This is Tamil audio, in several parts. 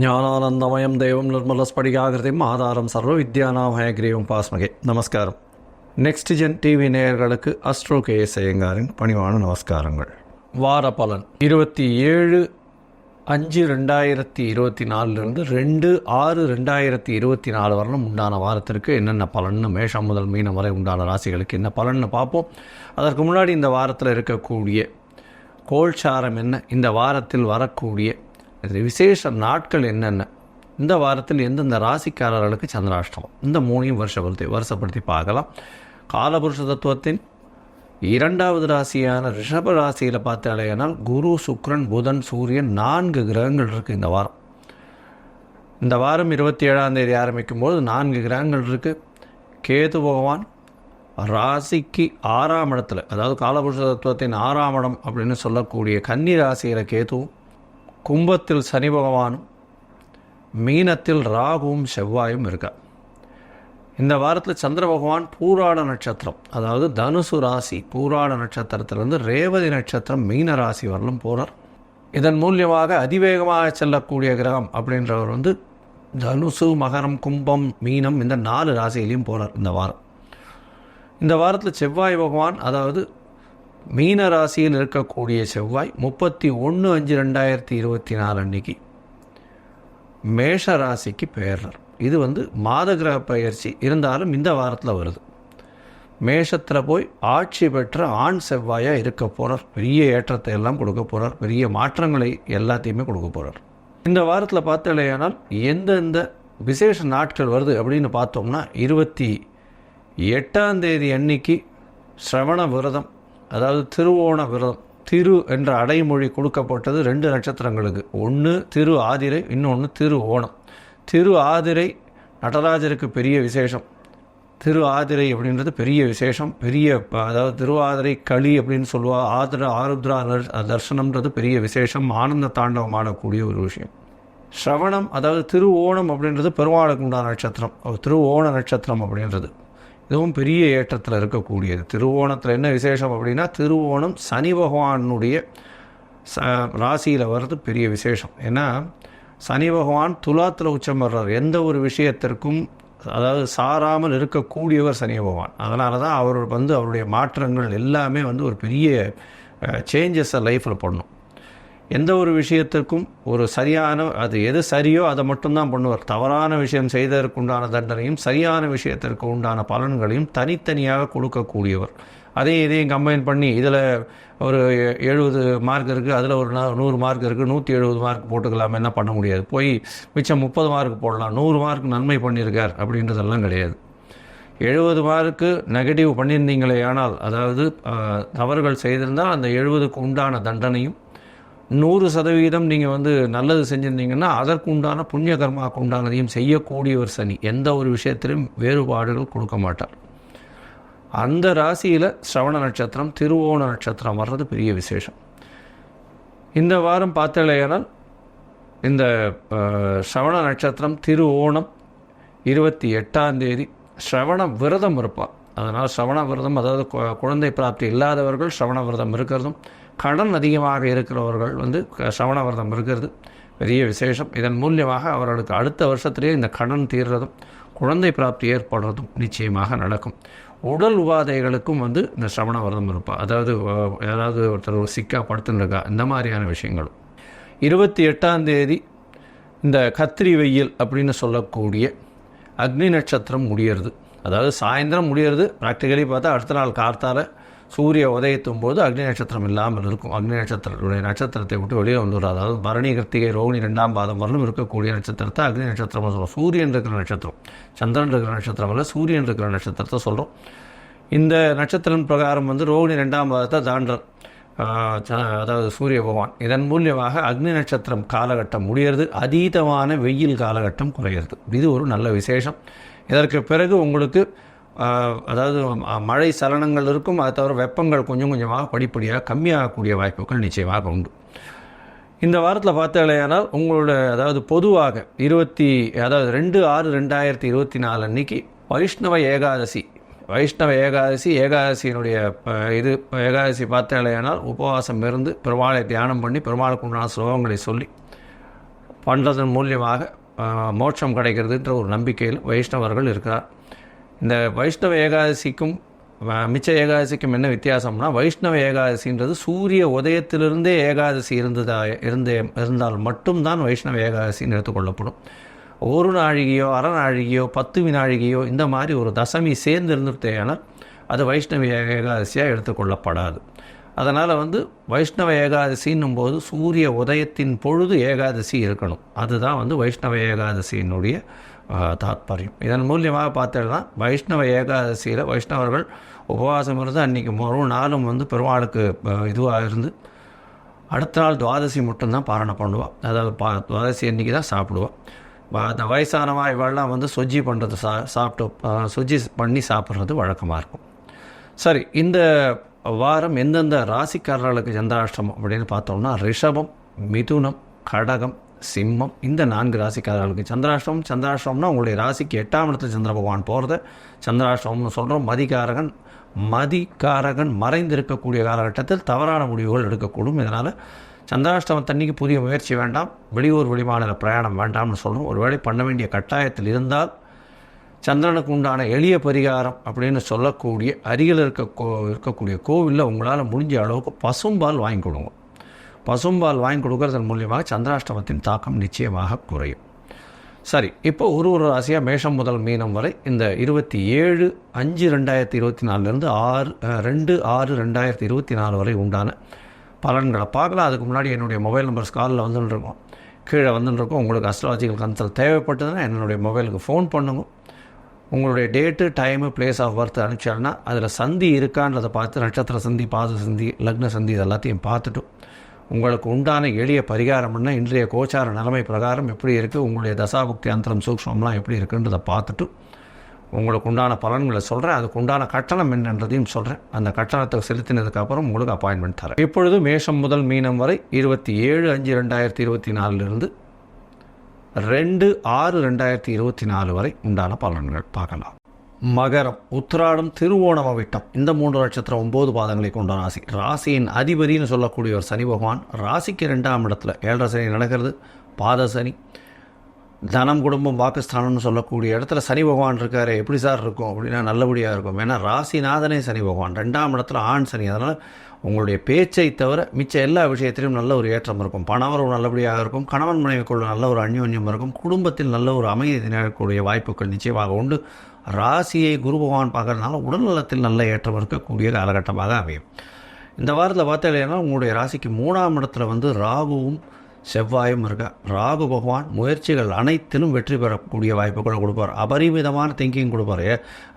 ஞானானந்தமயம் தேவம் நிர்மலஸ்படிகாகிருதிம் ஆதாரம் சர்வ வித்யானாமயக்ரீவம் பாஸ்மகே. நமஸ்காரம். நெக்ஸ்ட் ஜென் டிவி நேயர்களுக்கு அஸ்ட்ரோ கேஎஸ் ஐயங்காரின் பணிவான நமஸ்காரங்கள். வார பலன் 27/5/2024 2/6/2024 வரலும் உண்டான வாரத்திற்கு என்னென்ன பலன்னு மேஷம் முதல் மீனம் வரை உண்டான ராசிகளுக்கு என்ன பலன்னு பார்ப்போம். அதற்கு முன்னாடி இந்த வாரத்தில் இருக்கக்கூடிய கோல்சாரம் என்ன, இந்த வாரத்தில் வரக்கூடிய விசேஷ நாட்கள் என்னென்ன, இந்த வாரத்தில் எந்தெந்த ராசிக்காரர்களுக்கு சந்திராஷ்டமம், இந்த மூணையும் வருஷப்படுத்தி பார்க்கலாம். காலபுருஷ தத்துவத்தின் 2வது ராசியான ரிஷப ராசியில் பார்த்தாலேனால் குரு, சுக்ரன், புதன், சூரியன் 4 கிரகங்கள் இருக்குது இந்த வாரம். இந்த வாரம் 27ஆம் தேதி ஆரம்பிக்கும் போது 4 கிரகங்கள் இருக்குது. கேது பகவான் ராசிக்கு 6ஆம் இடத்துல, அதாவது காலபுருஷ தத்துவத்தின் 6ஆம் இடம் அப்படின்னு சொல்லக்கூடிய கன்னி ராசியில் கேதுவும், கும்பத்தில் சனி பகவானும், மீனத்தில் ராகுவும் செவ்வாயும் இருக்கா. இந்த வாரத்தில் சந்திர பகவான் பூராட நட்சத்திரம், அதாவது தனுசு ராசி பூராட நட்சத்திரத்திலிருந்து ரேவதி நட்சத்திரம் மீன ராசி வரலும் போகிறார். இதன் மூலியமாக அதிவேகமாக செல்லக்கூடிய கிரகம் அப்படின்றவர் தனுசு, மகரம், கும்பம், மீனம் இந்த 4 ராசியிலையும் போகிறார் இந்த வாரம். இந்த வாரத்தில் செவ்வாய் பகவான், அதாவது மீன ராசியில் இருக்கக்கூடிய செவ்வாய் 31/5/2024 அன்னைக்கு மேஷ ராசிக்கு பெயர்றார். இது மாத கிரக பயிற்சி இருந்தாலும் இந்த வாரத்தில் வருது. மேஷத்தில் போய் ஆட்சி பெற்ற ஆண் செவ்வாயாக இருக்க போகிறார். பெரிய ஏற்றத்தை எல்லாம் கொடுக்க போகிறார். பெரிய மாற்றங்களை எல்லாத்தையுமே கொடுக்க போகிறார். இந்த வாரத்தில் பார்த்தாலேயானால் எந்தெந்த விசேஷ நாட்கள் வருது அப்படின்னு பார்த்தோம்னா 28ஆம் தேதி அன்னைக்கு சிரவண விரதம், அதாவது திருவோண விரதம். திரு என்ற அடைமொழி கொடுக்கப்பட்டது 2 நட்சத்திரங்களுக்கு. ஒன்று திரு ஆதிரை, இன்னொன்று திரு ஓணம். திரு ஆதிரை நடராஜருக்கு பெரிய விசேஷம். திரு ஆதிரை அப்படின்றது பெரிய விசேஷம், பெரிய, அதாவது திருவாதிரை களி அப்படின்னு சொல்லுவாள். ஆருத்ரா தர்சனம்ன்றது பெரிய விசேஷம், ஆனந்த தாண்டவம் ஆடக்கூடிய ஒரு விஷயம். ஸ்ரவணம், அதாவது திரு ஓணம் அப்படின்றது பெருமாளுக்கு உண்டான நட்சத்திரம். திரு ஓண நட்சத்திரம் அப்படின்றது இதுவும் பெரிய ஏற்றத்தில் இருக்கக்கூடியது. திருவோணத்தில் என்ன விசேஷம் அப்படின்னா, திருவோணம் சனி பகவானுடைய ராசியில் வர்றது பெரிய விசேஷம். ஏன்னா சனி பகவான் துலாத்தில் உச்சம் வர்றார். எந்த ஒரு விஷயத்திற்கும் அதாவது சாராமல் இருக்கக்கூடியவர் சனி பகவான். அதனால தான் அவர் அவருடைய மாற்றங்கள் எல்லாமே ஒரு பெரிய சேஞ்சஸை லைஃப்பில் பண்ணும். எந்த ஒரு விஷயத்திற்கும் ஒரு சரியான, அது எது சரியோ அதை மட்டும்தான் பண்ணுவார். தவறான விஷயம் செய்ததற்கு உண்டான தண்டனையும் சரியான விஷயத்திற்கு உண்டான பலன்களையும் தனித்தனியாக கொடுக்கக்கூடியவர். இதையும் கம்பைன் பண்ணி இதில் ஒரு 70 மார்க் இருக்குது, அதில் ஒரு 100 மார்க் இருக்குது, 170 மார்க் போட்டுக்கலாம், என்ன பண்ண முடியாது. போய் மிச்சம் 30 மார்க் போடலாம். 100 மார்க் நன்மை பண்ணியிருக்கார் அப்படின்றதெல்லாம் கிடையாது. 70 மார்க்கு நெகட்டிவ் பண்ணியிருந்தீங்களே ஆனால், அதாவது தவறுகள் செய்திருந்தால் அந்த 70க்கு உண்டான தண்டனையும், 100% நீங்கள் நல்லது செஞ்சுருந்தீங்கன்னா அதற்கு உண்டான புண்ணிய கர்மாவுக்கு உண்டானதையும் செய்யக்கூடியவர் சனி. எந்த ஒரு விஷயத்திலும் வேறுபாடுகள் கொடுக்க மாட்டார். அந்த ராசியில் ஸ்ரவண நட்சத்திரம், திருவோண நட்சத்திரம் வர்றது பெரிய விசேஷம். இந்த வாரம் பார்த்தலையானால் இந்த ஸ்ரவண நட்சத்திரம் திருவோணம் 28ஆம் தேதி ஸ்ரவண விரதம் இருப்பாள். அதனால் ஸ்ரவண விரதம், அதாவது குழந்தை பிராப்தி இல்லாதவர்கள் ஸ்ரவண விரதம் இருக்கிறதும், கடன் அதிகமாக இருக்கிறவர்கள் ஸ்ரவண விரதம் இருக்கிறது பெரிய விசேஷம். இதன் மூலியமாக அவர்களுக்கு அடுத்த வருஷத்திலேயே இந்த கடன் தீர்றதும் குழந்தை பிராப்தி ஏற்படுறதும் நிச்சயமாக நடக்கும். உடல் உபாதைகளுக்கும் இந்த ஸ்ரவண விரதம் இருப்பாள். அதாவது யாராவது ஒருத்தர் ஒரு சிக்கா படுத்துருக்கா, இந்த மாதிரியான விஷயங்களும். 28ஆம் தேதி இந்த கத்திரி வெயில் அப்படின்னு சொல்லக்கூடிய அக்னி நட்சத்திரம் முடியறது. அதாவது சாயந்தரம் முடியறது. ப்ராக்டிக்கலி பார்த்தா அடுத்த நாள் கார்த்தால சூரிய உதயத்தும் போது அக்னி நட்சத்திரம் இல்லாமல் இருக்கும். அக்னி நட்சத்திரத்துடைய நட்சத்திரத்தை விட்டு வெளியே வந்துடும். அதாவது பரணி, கிருத்திகை, ரோகிணி 2ஆம் பாதம் வரலும் இருக்கக்கூடிய நட்சத்திரத்தை அக்னி நட்சத்திரம் சொல்கிறோம். சூரியன் இருக்கிற நட்சத்திரம், சந்திரன் இருக்கிற நட்சத்திரம் அல்ல, சூரியன் இருக்கிற நட்சத்திரத்தை சொல்கிறோம். இந்த நட்சத்திரம் பிரகாரம் ரோகிணி 2ஆம் பாதத்தை தாண்டர், அதாவது சூரிய பகவான். இதன் மூலியமாக அக்னி நட்சத்திரம் காலகட்டம் முடிகிறது. அதீதமான வெயில் காலகட்டம் குறையிறது. இது ஒரு நல்ல விசேஷம். இதற்கு பிறகு உங்களுக்கு அதாவது மழை சலனங்கள் இருக்கும். அதை தவிர வெப்பங்கள் கொஞ்சம் கொஞ்சமாக படிப்படியாக கம்மியாகக்கூடிய வாய்ப்புகள் நிச்சயமாக உண்டு. இந்த வாரத்தில் பார்த்தாலேயானால் உங்களோட, அதாவது பொதுவாக 2/6/2024 அன்னைக்கு வைஷ்ணவ ஏகாதசி ஏகாதசியினுடைய ஏகாதசி பார்த்தாலேயானால் உபவாசம் இருந்து பெருமாளை தியானம் பண்ணி பெருமாளுக்கு உண்டான ஸ்லோகங்களை சொல்லி பண்ணுறதன் மூலியமாக மோட்சம் கிடைக்கிறதுன்ற ஒரு நம்பிக்கையில் வைஷ்ணவர்கள் இருக்கிறார். இந்த வைஷ்ணவ ஏகாதசிக்கும் மிச்ச ஏகாதசிக்கும் என்ன வித்தியாசம்னா, வைஷ்ணவ ஏகாதசின்றது சூரிய உதயத்திலிருந்தே ஏகாதசி இருந்தால் மட்டும்தான் வைஷ்ணவ ஏகாதசின்னு எடுத்துக்கொள்ளப்படும். ஒரு நாழிகையோ அரை நாழிகையோ 10 வினாழிகையோ இந்த மாதிரி ஒரு தசமி சேர்ந்து இருந்துட்டேனால் அது வைஷ்ணவ ஏகாதசியாக எடுத்துக்கொள்ளப்படாது. அதனால் வைஷ்ணவ ஏகாதசின்னும் போது சூரிய உதயத்தின் பொழுது ஏகாதசி இருக்கணும். அதுதான் வைஷ்ணவ ஏகாதசியினுடைய தாத்பரியம். இதன் மூலியமாக பார்த்தோம்னா வைஷ்ணவ ஏகாதசியில் வைஷ்ணவர்கள் உபவாசம் இருந்து அன்றைக்கி நாளும் பெருமாளுக்கு இதுவாக இருந்து அடுத்த நாள் துவாதசி மட்டும்தான் பாரணம் பண்ணுவாள். அதாவது துவாதசி அன்றைக்கி தான் சாப்பிடுவாள். அந்த வயசானவா இவெல்லாம் சொஜ்ஜி பண்ணுறது சொஜ்ஜி பண்ணி சாப்பிட்றது வழக்கமாக இருக்கும். சரி, இந்த வாரம் எந்தெந்த ராசிக்காரர்களுக்கு சந்திராஷ்டமம் அப்படின்னு பார்த்தோம்னா, ரிஷபம், மிதுனம், கடகம், சிம்மம், இந்த 4 ராசிக்காரர்களுக்கு சந்திராஷ்டமம்னா உங்களுடைய ராசிக்கு 8ஆம் இடத்துல சந்திர பகவான் போகிறத சந்திராஷ்டமம்னு சொல்கிறோம். மதிகாரகன் மறைந்திருக்கக்கூடிய காலகட்டத்தில் தவறான முடிவுகள் எடுக்கக்கூடும். இதனால் சந்திராஷ்டமத்தன்னைக்கு புதிய முயற்சி வேண்டாம், வெளியூர் வெளிமாநில பிரயாணம் வேண்டாம்னு சொல்கிறோம். ஒருவேளை பண்ண வேண்டிய கட்டாயத்தில் இருந்தால் சந்திரனுக்கு உண்டான எளிய பரிகாரம் அப்படின்னு சொல்லக்கூடிய அருகில் இருக்கக்கூடிய கோவிலில் உங்களால் முடிஞ்ச அளவுக்கு பசும்பால் வாங்கி கொடுங்க. பசும்பால் வாங்கி கொடுக்கறதன் மூலியமாக சந்திராஷ்டமத்தின் தாக்கம் நிச்சயமாக குறையும். சரி, இப்போ ஒரு ராசியாக மேஷம் முதல் மீனம் வரை இந்த 27/5/2024 2/6/2024 வரை உண்டான பலன்களை பார்க்கலாம். அதுக்கு முன்னாடி என்னுடைய மொபைல் நம்பர் ஸ்காலில் வந்துட்டுருக்கோம், கீழே வந்துட்டுருக்கோம். உங்களுக்கு அஸ்ட்ராலஜிக்கல் கன்சல்ட் தேவைப்பட்டதுன்னா என்னுடைய மொபைலுக்கு ஃபோன் பண்ணுங்க. உங்களுடைய date, time, place of birth அனுப்பிச்சாங்கன்னா அதில் சந்தி இருக்கான்றதை பார்த்து, நட்சத்திர சந்தி, பாத சந்தி, லக்ன சந்தி இது எல்லாத்தையும் பார்த்துட்டு உங்களுக்கு உண்டான எளிய பரிகாரம்னா இன்றைய கோச்சார நிலைமை பிரகாரம் எப்படி இருக்குது, உங்களுடைய தசாபுக்தி அந்தரம் சூக்ஷ்மம்லாம் எப்படி இருக்குன்றதை பார்த்துட்டு உங்களுக்கு உண்டான பலன்களை சொல்கிறேன். அதுக்கு உண்டான கட்டணம் என்னன்றதையும் சொல்கிறேன். அந்த கட்டணத்தை செலுத்தினதுக்கப்புறம் உங்களுக்கு அப்பாயின்மெண்ட் தரேன். இப்பொழுது மேஷம் முதல் மீனம் வரை 27/5/2024 2/6/2024 வரை உண்டான பலன்கள் பார்க்கலாம். மகரம், உத்திராடம், திருவோணம், அவிட்டம் இந்த 3 நட்சத்திரம் 9 பாதங்களை கொண்ட ராசி. ராசியின் அதிபதினு சொல்லக்கூடிய ஒரு சனி பகவான் ராசிக்கு 2ஆம் இடத்துல 7.5 சனி நடக்கிறது. பாத சனி, தனம், குடும்பம், வாக்குஸ்தானம்னு சொல்லக்கூடிய இடத்துல சனி பகவான் இருக்காரு. எப்படி சார் இருக்கும் அப்படின்னா நல்லபடியாக இருக்கும். ஏன்னா ராசிநாதனே சனி பகவான், 2ஆம் இடத்துல ஆண் சனி. அதனால் உங்களுடைய பேச்சை தவிர மிச்ச எல்லா விஷயத்திலும் நல்ல ஒரு ஏற்றம் இருக்கும். பணவரவு நல்லபடியாக இருக்கும். கணவன் மனைவிக்குள்ள நல்ல ஒரு அந்யோன்யம் இருக்கும். குடும்பத்தில் நல்ல ஒரு அமைதி நிகழக்கூடிய வாய்ப்புகள் நிச்சயமாக உண்டு. ராசியை குரு பகவான் பார்க்கறதுனால உடல்நலத்தில் நல்ல ஏற்றம் இருக்கக்கூடிய காலகட்டமாக அமையும். இந்த வாரத்தில் பார்த்தீங்கன்னா உங்களுடைய ராசிக்கு 3ஆம் இடத்துல ராகுவும் செவ்வாயும் இருக்கா. ராகு பகவான் முயற்சிகள் அனைத்திலும் வெற்றி பெறக்கூடிய வாய்ப்புகளை கொடுப்பார். அபரிமிதமான திங்கிங் கொடுப்பார்.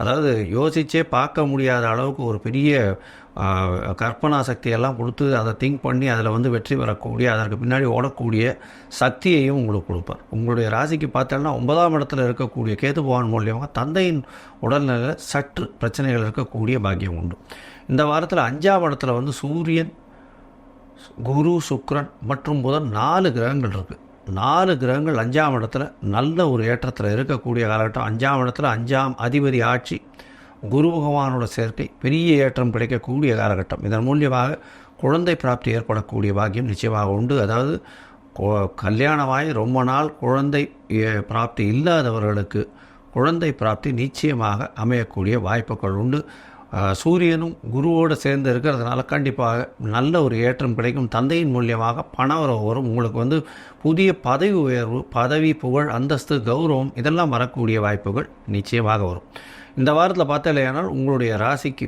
அதாவது யோசிச்சே பார்க்க முடியாத அளவுக்கு ஒரு பெரிய கற்பனா சக்தியெல்லாம் கொடுத்து அதை திங்க் பண்ணி அதில் வெற்றி பெறக்கூடிய, அதற்கு பின்னாடி ஓடக்கூடிய சக்தியையும் உங்களுக்கு கொடுப்பார். உங்களுடைய ராசிக்கு பார்த்தோன்னா 9ஆம் இடத்துல இருக்கக்கூடிய கேது பகவான் மூலியமாக தந்தையின் உடல்நிலையில் சற்று பிரச்சனைகள் இருக்கக்கூடிய பாக்கியம் உண்டு. இந்த வாரத்தில் 5ஆம் இடத்துல சூரியன், குரு, சுக்கிரன் மற்றும் புதன் 4 கிரகங்கள் இருக்குது. 4 கிரகங்கள் 5ஆம் இடத்துல நல்ல ஒரு ஏற்றத்தில் இருக்கக்கூடிய காலகட்டம். 5ஆம் இடத்துல 5ஆம் அதிபதி ஆட்சி, குரு பகவானோட சேர்க்கை, பெரிய ஏற்றம் கிடைக்கக்கூடிய காலகட்டம். இதன் மூலியமாக குழந்தை பிராப்தி ஏற்படக்கூடிய பாக்கியம் நிச்சயமாக உண்டு. அதாவது கல்யாணமாகி ரொம்ப நாள் குழந்தை பிராப்தி இல்லாதவர்களுக்கு குழந்தை பிராப்தி நிச்சயமாக அமையக்கூடிய வாய்ப்புகள் உண்டு. சூரியனும் குருவோடு சேர்ந்து இருக்கிறதுனால கண்டிப்பாக நல்ல ஒரு ஏற்றம் கிடைக்கும். தந்தையின் மூலியமாக பணவரவு வரும். உங்களுக்கு புதிய பதவி உயர்வு, பதவி, புகழ், அந்தஸ்து, கௌரவம் இதெல்லாம் வரக்கூடிய வாய்ப்புகள் நிச்சயமாக வரும். இந்த வாரத்தில் பார்த்தாலேயானால் உங்களுடைய ராசிக்கு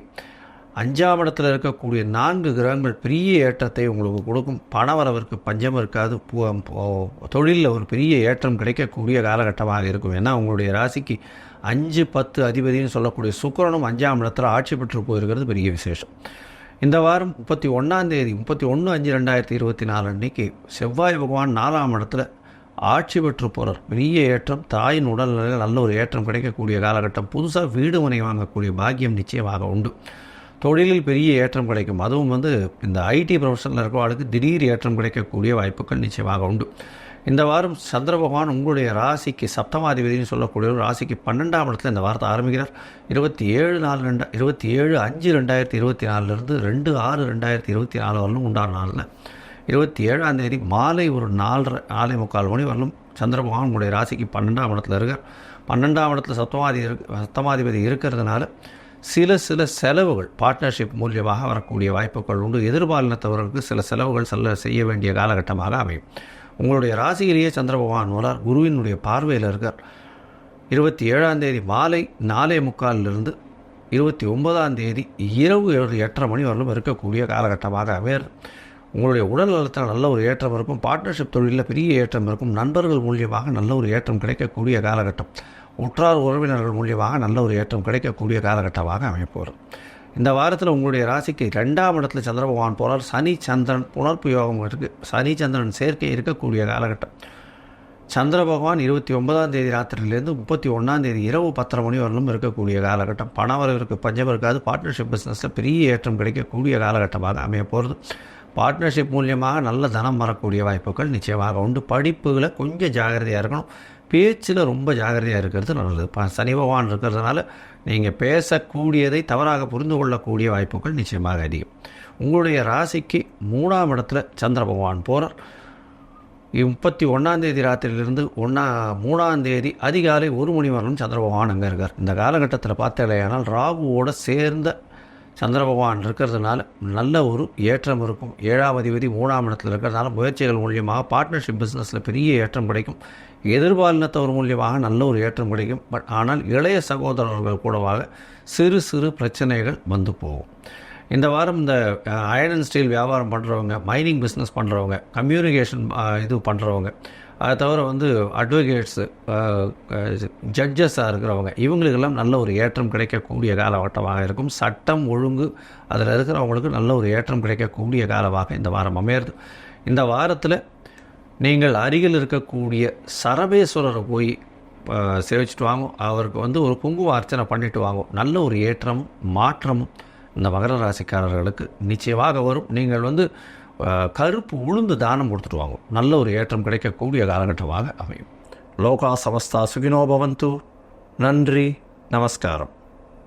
5ஆம் இடத்துல இருக்கக்கூடிய 4 கிரகங்கள் பெரிய ஏற்றத்தை உங்களுக்கு கொடுக்கும். பணவரவிற்கு பஞ்சம் இருக்காது. தொழிலில் ஒரு பெரிய ஏற்றம் கிடைக்கக்கூடிய காலகட்டமாக இருக்கும். ஏன்னா உங்களுடைய ராசிக்கு 5, 10 அதிபதினு சொல்லக்கூடிய சுக்கிரனும் 5ஆம் இடத்துல ஆட்சி பெற்று போயிருக்கிறது பெரிய விசேஷம். இந்த வாரம் 31ஆம் தேதி 31/5/2024 அன்றைக்கி செவ்வாய் பகவான் 4ஆம் இடத்துல ஆட்சி பெற்று போகிறார். பெரிய ஏற்றம், தாயின் உடல்நிலையில் நல்ல ஒரு ஏற்றம் கிடைக்கக்கூடிய காலகட்டம். புதுசாக வீடு மனை வாங்கக்கூடிய பாக்கியம் நிச்சயமாக உண்டு. தொழிலில் பெரிய ஏற்றம் கிடைக்கும். அதுவும் இந்த ஐடி ப்ரொஃபஷனில் இருக்கிறவர்களுக்கு திடீர் ஏற்றம் கிடைக்கக்கூடிய வாய்ப்புகள் நிச்சயமாக உண்டு. இந்த வாரம் சந்திர பகவான் உங்களுடைய ராசிக்கு சப்தமாதிபதினு சொல்லக்கூடிய ராசிக்கு 12ஆம் இடத்துல இந்த வாரத்தை ஆரம்பிக்கிறார். 27/5/2024 2/6/2024 வரலும் உண்டான நாளில் 27ஆம் தேதி மாலை ஒரு 4:45 மணி வரலும் சந்திர பகவான் உங்களுடைய ராசிக்கு 12ஆம் இடத்துல இருக்கார். 12ஆம் இடத்துல சப்தமாதிபதி இருக்கிறதுனால சில செலவுகள் பார்ட்னர்ஷிப் மூலியமாக வரக்கூடிய வாய்ப்புகள் உண்டு. எதிர்பாலினத்தவர்களுக்கு சில செலவுகள் செய்ய வேண்டிய காலகட்டமாக அமையும். உங்களுடைய ராசியிலேயே சந்திர பகவான் வரார், குருவினுடைய பார்வையில் இருக்கார். 27ஆம் தேதி மாலை 4:45 29ஆம் தேதி இரவு 8:30 மணி வரலும் இருக்கக்கூடிய காலகட்டமாக அமையர். உங்களுடைய உடல் நலத்தில் நல்ல ஒரு ஏற்றம் இருக்கும். பார்ட்னர்ஷிப் தொழிலில் பெரிய ஏற்றம் இருக்கும். நண்பர்கள் மூலியமாக நல்ல ஒரு ஏற்றம் கிடைக்கக்கூடிய காலகட்டம். உற்றார் உறவினர்கள் மூலியமாக நல்ல ஒரு ஏற்றம் கிடைக்கக்கூடிய காலகட்டமாக அமைப்போகிறது. இந்த வாரத்தில் உங்களுடைய ராசிக்கு 2ஆம் இடத்துல சந்திர பகவான் போகிறார். சனி சந்திரன் புணர்ப்பு யோகம் இருக்குது. சனி சந்திரன் சேர்க்கை இருக்கக்கூடிய காலகட்டம். சந்திர பகவான் 29ஆம் தேதி ராத்திரியிலேருந்து 31ஆம் தேதி இரவு 10:30 மணி வரலும் இருக்கக்கூடிய காலகட்டம். பணவரவிற்கு பஞ்சம் இருக்காது. பார்ட்னர்ஷிப் பிஸ்னஸில் பெரிய ஏற்றம் கிடைக்கக்கூடிய காலகட்டமாக அமைய போகிறது. பார்ட்னர்ஷிப் மூலியமாக நல்ல தனம் வரக்கூடிய வாய்ப்புகள் நிச்சயமாக உண்டு. படிப்புகளை கொஞ்சம் ஜாகிரதையாக இருக்கணும். பேச்சில் ரொம்ப ஜாகிரதையாக இருக்கிறது நல்லது. சனி பகவான் இருக்கிறதுனால நீங்கள் பேசக்கூடியதை தவறாக புரிந்து கொள்ளக்கூடிய வாய்ப்புகள் நிச்சயமாக அதிகம். உங்களுடைய ராசிக்கு 3ஆம் இடத்துல சந்திர பகவான் போகிறார். 31ஆம் தேதி ராத்திரியிலிருந்து 3ஆம் தேதி அதிகாலை 1 மணி வரலும் சந்திர பகவான் அங்கே இருக்கார். இந்த காலகட்டத்தில் பார்த்தாலேயானால் ராகுவோடு சேர்ந்த சந்திர பகவான் இருக்கிறதுனால நல்ல ஒரு ஏற்றம் இருக்கும். 7ஆம் அதிபதி 3ஆம் இடத்துல இருக்கிறதுனால முயற்சிகள் மூலியமாக பார்ட்னர்ஷிப் பிஸ்னஸில் பெரிய ஏற்றம் கிடைக்கும். எதிர்பாலினத்தவர் மூலியமாக நல்ல ஒரு ஏற்றம் கிடைக்கும். ஆனால் இளைய சகோதரர்கள் கூடவாக சிறு பிரச்சனைகள் வந்து போகும். இந்த வாரம் இந்த அயர்ன் அண்ட் ஸ்டீல் வியாபாரம் பண்ணுறவங்க, மைனிங் பிஸ்னஸ் பண்ணுறவங்க, கம்யூனிகேஷன் இது பண்ணுறவங்க, அதை தவிர அட்வொகேட்ஸு, ஜட்ஜஸாக இருக்கிறவங்க, இவங்களுக்கெல்லாம் நல்ல ஒரு ஏற்றம் கிடைக்கக்கூடிய காலகட்டமாக இருக்கும். சட்டம் ஒழுங்கு அதில் இருக்கிறவங்களுக்கு நல்ல ஒரு ஏற்றம் கிடைக்கக்கூடிய காலமாக இந்த வாரம் அமையிறது. இந்த வாரத்தில் நீங்கள் அருகில் இருக்கக்கூடிய சரபேஸ்வரரை போய் சேவிச்சுட்டு வாங்க. அவருக்கு ஒரு குங்கும அர்ச்சனை பண்ணிட்டு வாங்க. நல்ல ஒரு ஏற்றமும் மாற்றமும் இந்த மகர ராசிக்காரர்களுக்கு நிச்சயமாக வரும். நீங்கள் கருப்பு உளுந்து தானம் கொடுத்துட்டு வாங்க. நல்ல ஒரு ஏற்றம் கிடைக்கக்கூடிய காலகட்டமாக அமையும். லோகா சமஸ்தா சுகினோ பவந்து. நன்றி, நமஸ்காரம்.